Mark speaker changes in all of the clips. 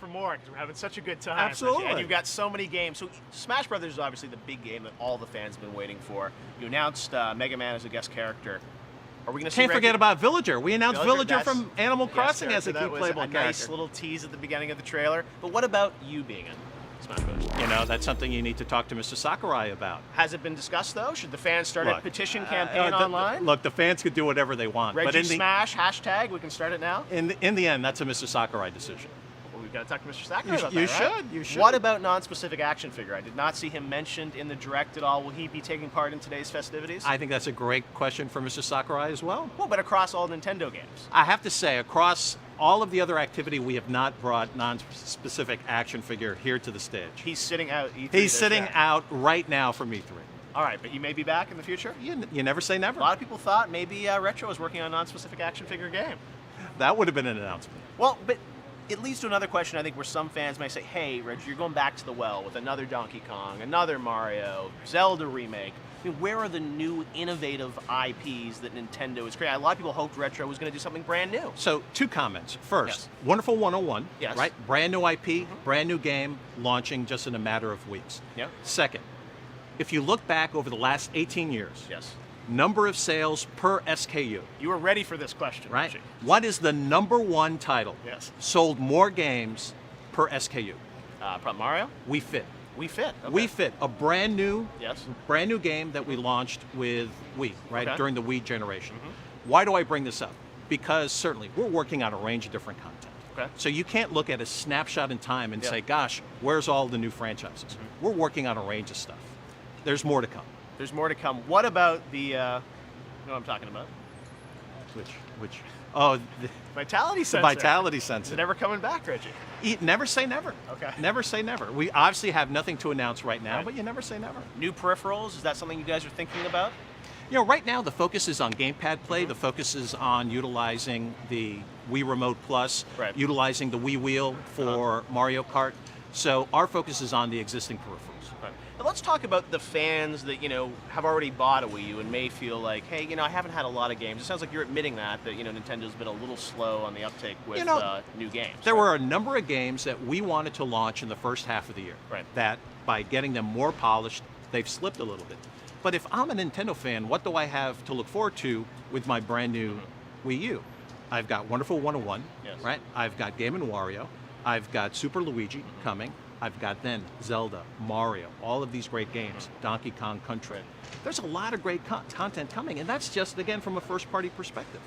Speaker 1: for more because we're having such a good time.
Speaker 2: Absolutely.
Speaker 1: And you've got so many games. So Smash Brothers is obviously the big game that all the fans have been waiting for. You announced Mega Man as a guest character. Are we going to see
Speaker 2: Can't forget about Villager. We announced Villager from Animal Crossing as a key playable character.
Speaker 1: That was a nice little tease at the beginning of the trailer. But what about you being in Smash Brothers?
Speaker 2: You know, that's something you need to talk to Mr. Sakurai about.
Speaker 1: Has it been discussed, though? Should the fans start a petition campaign online?
Speaker 2: Look, the fans could do whatever they want.
Speaker 1: Reggie Smash, hashtag, we can start it now?
Speaker 2: In the end, that's a Mr. Sakurai decision.
Speaker 1: Well, we've got to talk to Mr. Sakurai about that, right?
Speaker 2: You should.
Speaker 1: What about non-specific action figure? I did not see him mentioned in the direct at all. Will he be taking part in today's festivities?
Speaker 2: I think that's a great question for Mr. Sakurai as well.
Speaker 1: Well, but across all Nintendo games.
Speaker 2: I have to say, across all of the other activity, we have not brought non-specific action figure here to the stage.
Speaker 1: He's sitting out E3.
Speaker 2: He's sitting out right now from E3.
Speaker 1: All right, but he may be back in the future?
Speaker 2: You never say never.
Speaker 1: A lot of people thought maybe Retro was working on a non-specific action figure game.
Speaker 2: That would have been an announcement.
Speaker 1: Well, but it leads to another question, I think, where some fans may say, hey, Reggie, you're going back to the well with another Donkey Kong, another Mario, Zelda remake. I mean, where are the new innovative IPs that Nintendo is creating? A lot of people hoped Retro was going to do something brand new.
Speaker 2: So, two comments. First, Wonderful 101, right? Brand new IP, brand new game, launching just in a matter of weeks.
Speaker 1: Yep.
Speaker 2: Second, if you look back over the last 18 years, number of sales per SKU.
Speaker 1: You were ready for this question,
Speaker 2: right?
Speaker 1: Reggie.
Speaker 2: What is the #1 title? Sold more games per SKU?
Speaker 1: Probably Mario?
Speaker 2: We Fit.
Speaker 1: We Fit. Okay.
Speaker 2: We Fit, a brand new game that we launched with Wii, right, during the Wii generation. Why do I bring this up? Because certainly we're working on a range of different content.
Speaker 1: Okay.
Speaker 2: So you can't look at a snapshot in time and say, gosh, where's all the new franchises? We're working on a range of stuff. There's more to come.
Speaker 1: There's more to come. What about the, you know what I'm talking about?
Speaker 2: Which? Oh, the
Speaker 1: Vitality Sensor.
Speaker 2: The Vitality Sensor.
Speaker 1: Is it ever coming back, Reggie?
Speaker 2: Never say never.
Speaker 1: Okay.
Speaker 2: Never say never. We obviously have nothing to announce right now, but you never say never.
Speaker 1: New peripherals, is that something you guys are thinking about?
Speaker 2: You know, right now the focus is on gamepad play. The focus is on utilizing the Wii Remote Plus, utilizing the Wii Wheel for Mario Kart. So our focus is on the existing peripherals.
Speaker 1: Now let's talk about the fans that, you know, have already bought a Wii U and may feel like, hey, you know, I haven't had a lot of games. It sounds like you're admitting that, you know, Nintendo's been a little slow on the uptake with new games.
Speaker 2: There were a number of games that we wanted to launch in the first half of the year. That by getting them more polished, they've slipped a little bit. But if I'm a Nintendo fan, what do I have to look forward to with my brand new Wii U? I've got Wonderful 101, right? I've got Game & Wario. I've got Super Luigi coming. I've got then Zelda, Mario, all of these great games, Donkey Kong Country. There's a lot of great content coming, and that's just, again, from a first-party perspective.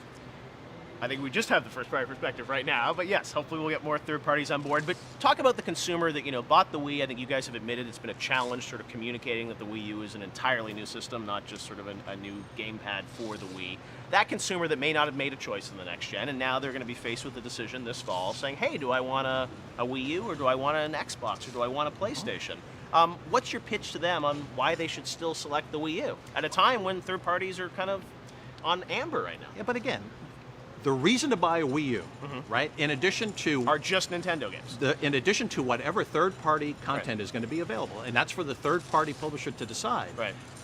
Speaker 1: I think we just have the first-party perspective right now, but yes, hopefully we'll get more third parties on board. But talk about the consumer that, you know, bought the Wii. I think you guys have admitted it's been a challenge sort of communicating that the Wii U is an entirely new system, not just sort of a new gamepad for the Wii. That consumer that may not have made a choice in the next gen, and now they're going to be faced with the decision this fall saying, hey, do I want a Wii U, or do I want an Xbox, or do I want a PlayStation? What's your pitch to them on why they should still select the Wii U at a time when third parties are kind of on amber right now?
Speaker 2: Yeah, but again, the reason to buy a Wii U, right, in addition to...
Speaker 1: Are just Nintendo games.
Speaker 2: In addition to whatever third-party content is going to be available, and that's for the third-party publisher to decide,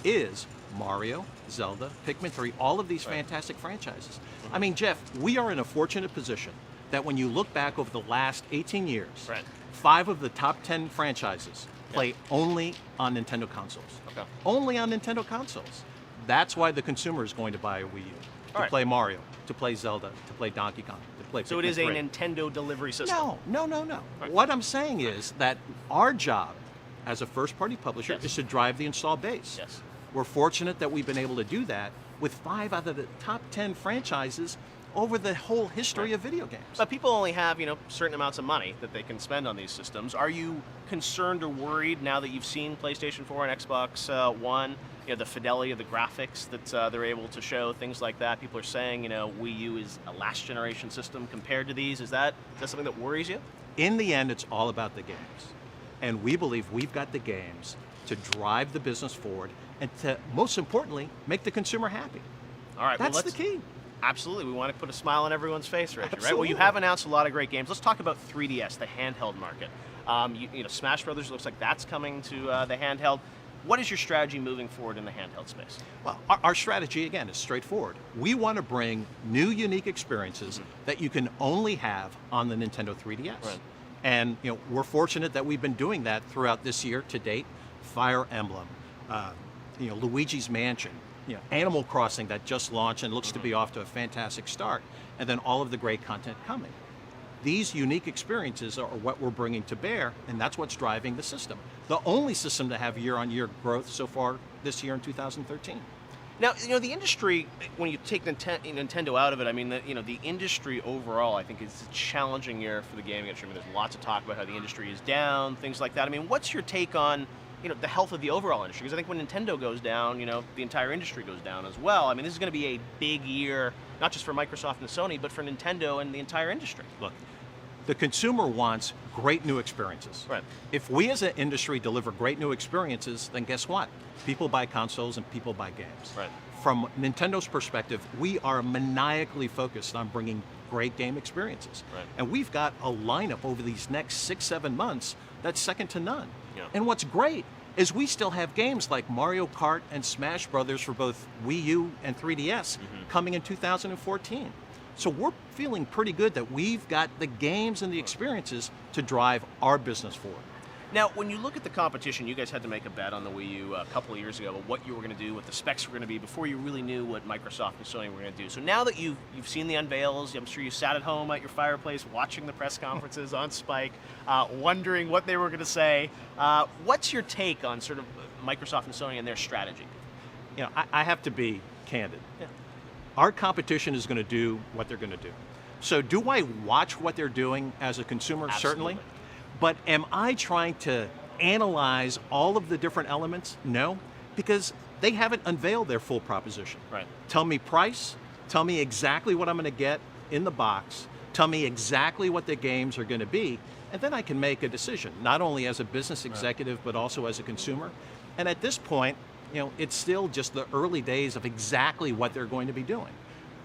Speaker 2: is Mario, Zelda, Pikmin 3, all of these fantastic franchises. I mean, Jeff, we are in a fortunate position that when you look back over the last 18 years, 5 of the top 10 franchises play only on Nintendo consoles. Only on Nintendo consoles. That's why the consumer is going to buy a Wii U. To play Mario, to play Zelda, to play Donkey Kong, to play Pikmin 3.
Speaker 1: So it is a Nintendo delivery system?
Speaker 2: No. What I'm saying is that our job as a first-party publisher is to drive the install base. We're fortunate that we've been able to do that with 5 out of the top 10 franchises over the whole history of video games.
Speaker 1: But people only have, you know, certain amounts of money that they can spend on these systems. Are you concerned or worried now that you've seen PlayStation 4 and Xbox One, you know, the fidelity of the graphics that they're able to show, things like that? People are saying, you know, Wii U is a last generation system compared to these. Is that something that worries you?
Speaker 2: In the end, it's all about the games. And we believe we've got the games to drive the business forward and to, most importantly, make the consumer happy.
Speaker 1: All right,
Speaker 2: that's the key.
Speaker 1: Absolutely, we want to put a smile on everyone's face, Reggie,
Speaker 2: Absolutely.
Speaker 1: right? Well, you have announced a lot of great games. Let's talk about 3DS, the handheld market. You know, Smash Brothers looks like that's coming to the handheld. What is your strategy moving forward in the handheld space?
Speaker 2: Well, our strategy, again, is straightforward. We want to bring new, unique experiences that you can only have on the Nintendo 3DS. And we're fortunate that we've been doing that throughout this year to date. Fire Emblem, Luigi's Mansion, Animal Crossing that just launched and looks to be off to a fantastic start, and then all of the great content coming. These unique experiences are what we're bringing to bear, and that's what's driving the system. The only system to have year-on-year growth so far this year in 2013.
Speaker 1: Now, the industry, when you take Nintendo out of it, I mean, the industry overall, I think, is a challenging year for the gaming industry. I mean, there's lots of talk about how the industry is down, things like that. I mean, what's your take on, the health of the overall industry? Because I think when Nintendo goes down, the entire industry goes down as well. I mean, this is going to be a big year, not just for Microsoft and Sony, but for Nintendo and the entire industry.
Speaker 2: Look, the consumer wants great new experiences.
Speaker 1: Right.
Speaker 2: If we as an industry deliver great new experiences, then guess what? People buy consoles and people buy games.
Speaker 1: Right.
Speaker 2: From Nintendo's perspective, we are maniacally focused on bringing great game experiences.
Speaker 1: Right.
Speaker 2: And we've got a lineup over these next 6-7 months that's second to none.
Speaker 1: Yeah.
Speaker 2: And what's great is we still have games like Mario Kart and Smash Brothers for both Wii U and 3DS coming in 2014. So we're feeling pretty good that we've got the games and the experiences to drive our business forward.
Speaker 1: Now, when you look at the competition, you guys had to make a bet on the Wii U a couple of years ago about what you were going to do, what the specs were going to be, before you really knew what Microsoft and Sony were going to do. So now that you've seen the unveils, I'm sure you sat at home at your fireplace watching the press conferences on Spike, wondering what they were going to say. What's your take on sort of Microsoft and Sony and their strategy?
Speaker 2: I have to be candid.
Speaker 1: Yeah.
Speaker 2: Our competition is going to do what they're going to do. So do I watch what they're doing as a consumer?
Speaker 1: Absolutely.
Speaker 2: Certainly. But am I trying to analyze all of the different elements? No, because they haven't unveiled their full proposition.
Speaker 1: Right.
Speaker 2: Tell me price, tell me exactly what I'm going to get in the box, tell me exactly what the games are going to be, and then I can make a decision, not only as a business executive, but also as a consumer. And at this point, it's still just the early days of exactly what they're going to be doing.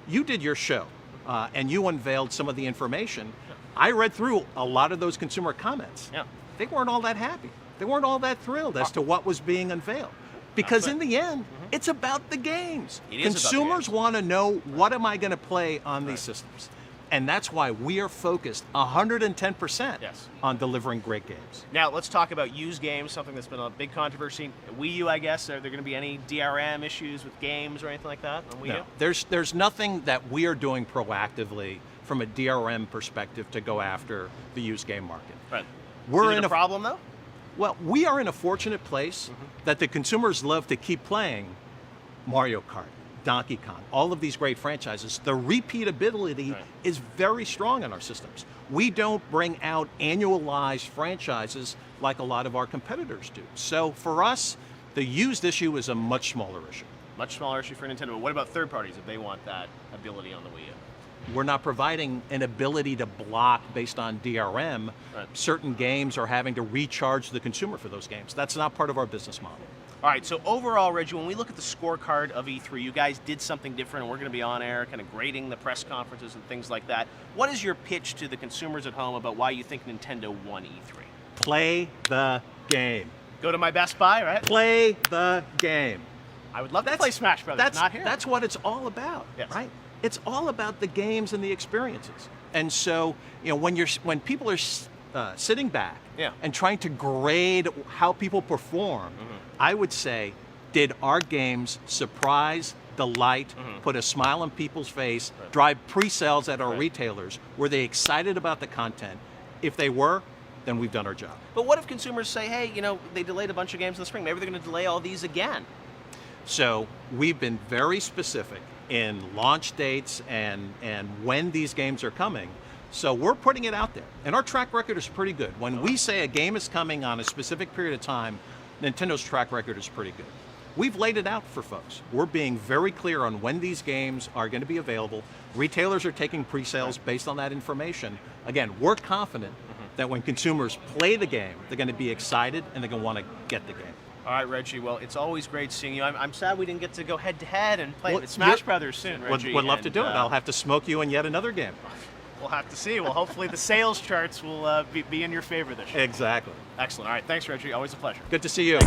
Speaker 2: You did your show, and you unveiled some of the information. I read through a lot of those consumer comments.
Speaker 1: Yeah.
Speaker 2: They weren't all that happy. They weren't all that thrilled as to what was being unveiled. Because in the end, it's about the games. Consumers want to know, what am I going to play on these systems? And that's why we are focused 110% on delivering great games.
Speaker 1: Now, let's talk about used games, something that's been a big controversy. Wii U, I guess, are there going to be any DRM issues with games or anything like that on Wii U?
Speaker 2: There's nothing that we are doing proactively from a DRM perspective to go after the used game market.
Speaker 1: Right.
Speaker 2: We're
Speaker 1: Is it a problem, though?
Speaker 2: Well, we are in a fortunate place that the consumers love to keep playing Mario Kart, Donkey Kong, all of these great franchises. The repeatability is very strong in our systems. We don't bring out annualized franchises like a lot of our competitors do. So for us, the used issue is a much smaller issue.
Speaker 1: Much smaller issue for Nintendo. What about third parties if they want that ability on the Wii U?
Speaker 2: We're not providing an ability to block based on DRM. Certain games are having to recharge the consumer for those games. That's not part of our business model.
Speaker 1: All right, so overall, Reggie, when we look at the scorecard of E3, you guys did something different, and we're going to be on air kind of grading the press conferences and things like that. What is your pitch to the consumers at home about why you think Nintendo won E3?
Speaker 2: Play the game.
Speaker 1: Go to my Best Buy, right?
Speaker 2: Play the game.
Speaker 1: I would love to play Smash Brothers, not here.
Speaker 2: That's what it's all about, right? It's all about the games and the experiences. And so, when people are sitting back and trying to grade how people perform, I would say, did our games surprise, delight, put a smile on people's face, drive pre-sales at our retailers? Were they excited about the content? If they were, then we've done our job.
Speaker 1: But what if consumers say, hey, they delayed a bunch of games in the spring, maybe they're going to delay all these again?
Speaker 2: So we've been very specific in launch dates and when these games are coming. So we're putting it out there. And our track record is pretty good. When we say a game is coming on a specific period of time, Nintendo's track record is pretty good. We've laid it out for folks. We're being very clear on when these games are going to be available. Retailers are taking pre-sales based on that information. Again, we're confident that when consumers play the game, they're going to be excited and they're going to want to get the game.
Speaker 1: All right, Reggie. Well, it's always great seeing you. I'm sad we didn't get to go head-to-head and play Smash Brothers soon, Reggie.
Speaker 2: Would love to do it. I'll have to smoke you in yet another game.
Speaker 1: We'll have to see. Well, hopefully the sales charts will be in your favor this year.
Speaker 2: Exactly.
Speaker 1: Excellent. All right. Thanks, Reggie. Always a pleasure.
Speaker 2: Good to see you.